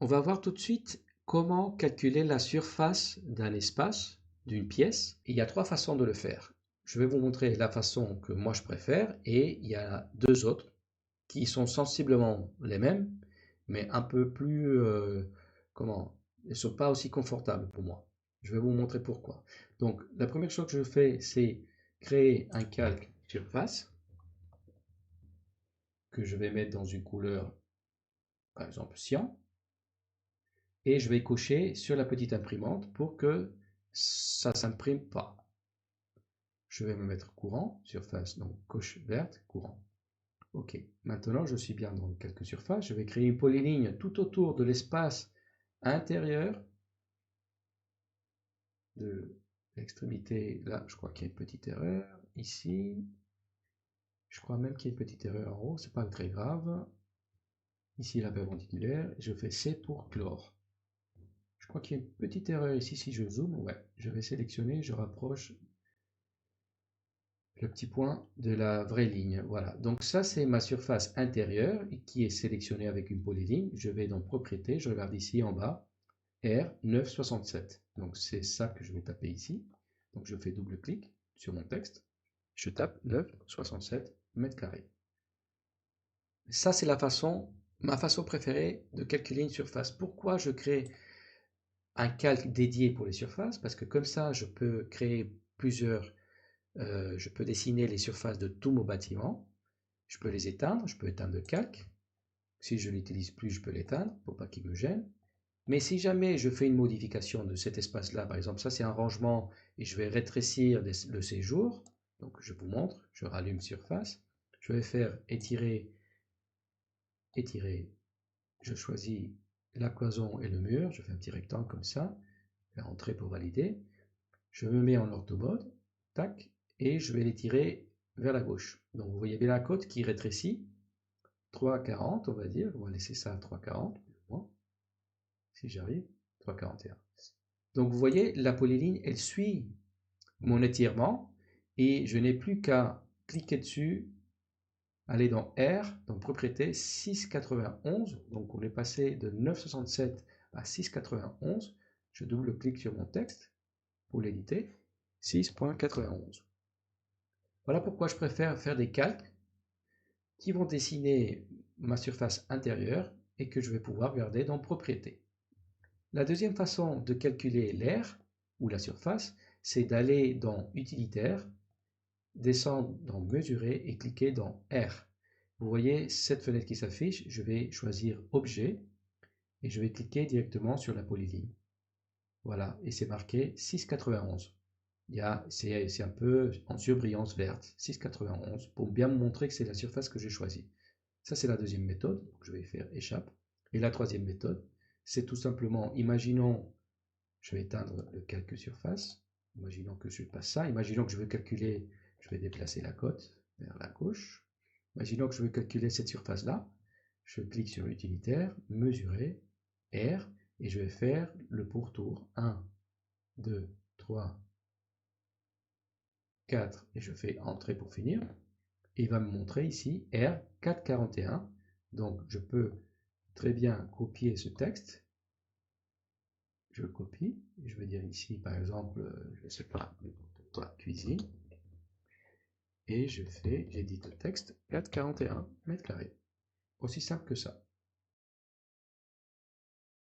On va voir tout de suite comment calculer la surface d'un espace, d'une pièce. Il y a trois façons de le faire. Je vais vous montrer la façon que moi je préfère et il y a deux autres qui sont sensiblement les mêmes, mais un peu plus, elles ne sont pas aussi confortables pour moi. Je vais vous montrer pourquoi. Donc, la première chose que je fais, c'est créer un calque surface que je vais mettre dans une couleur, par exemple cyan, et je vais cocher sur la petite imprimante pour que ça ne s'imprime pas. Je vais me mettre courant, surface, donc coche verte, courant. Ok, maintenant je suis bien dans quelques surfaces. Je vais créer une polyligne tout autour de l'espace intérieur de l'extrémité. Là, je crois qu'il y a une petite erreur. Ici, je crois même qu'il y a une petite erreur en haut. C'est pas très grave. Ici, la perpendiculaire. Je fais C pour chlore. Je crois qu'il y a une petite erreur ici. Si je zoome, ouais, je vais sélectionner. Je rapproche le petit point de la vraie ligne. Voilà, donc ça c'est ma surface intérieure qui est sélectionnée avec une polyligne. Je vais dans propriété, je regarde ici en bas, R967. Donc c'est ça que je vais taper ici. Donc je fais double clic sur mon texte, je tape 967 mètres carrés. Ça c'est ma façon préférée de calculer une surface. Pourquoi je crée un calque dédié pour les surfaces? Parce que comme ça je peux créer je peux dessiner les surfaces de tous mon bâtiment. Je peux les éteindre, je peux éteindre le calque. Si je ne l'utilise plus, je peux l'éteindre pour pas qu'il me gêne. Mais si jamais je fais une modification de cet espace-là, par exemple, ça c'est un rangement et je vais rétrécir le séjour. Donc je vous montre, je rallume surface. Je vais faire étirer, étirer. Je choisis la cloison et le mur. Je fais un petit rectangle comme ça. Je vais entrer pour valider. Je me mets en orthomode. Tac. Et je vais l'étirer vers la gauche. Donc vous voyez bien la côte qui rétrécit. 3,40 on va dire, on va laisser ça à 3,40, si j'arrive, 3,41. Donc vous voyez, la polyligne, elle suit mon étirement et je n'ai plus qu'à cliquer dessus, aller dans R, dans propriété 6,91, donc on est passé de 9,67 à 6,91, je double-clique sur mon texte pour l'éditer, 6,91. Voilà pourquoi je préfère faire des calques qui vont dessiner ma surface intérieure et que je vais pouvoir garder dans propriété. La deuxième façon de calculer l'air ou la surface, c'est d'aller dans utilitaire, descendre dans mesurer et cliquer dans R. Vous voyez cette fenêtre qui s'affiche, je vais choisir objet et je vais cliquer directement sur la polyligne. Voilà, et c'est marqué 6,91. C'est un peu en surbrillance verte, 6,91, pour bien me montrer que c'est la surface que j'ai choisie. Ça, c'est la deuxième méthode. Donc, je vais faire échappe. Et la troisième méthode, c'est tout simplement, imaginons, je vais éteindre le calque surface. Imaginons que je passe ça. Imaginons que je veux calculer, je vais déplacer la cote vers la gauche. Imaginons que je veux calculer cette surface-là. Je clique sur utilitaire, mesurer, R, et je vais faire le pourtour. 1, 2, 3, 4, et je fais entrée pour finir. Et il va me montrer ici R 441. Donc je peux très bien copier ce texte. Je le copie. Je vais dire ici par exemple, je ne sais pas, cuisine. Et j'édite le texte 441 mètres carrés. Aussi simple que ça.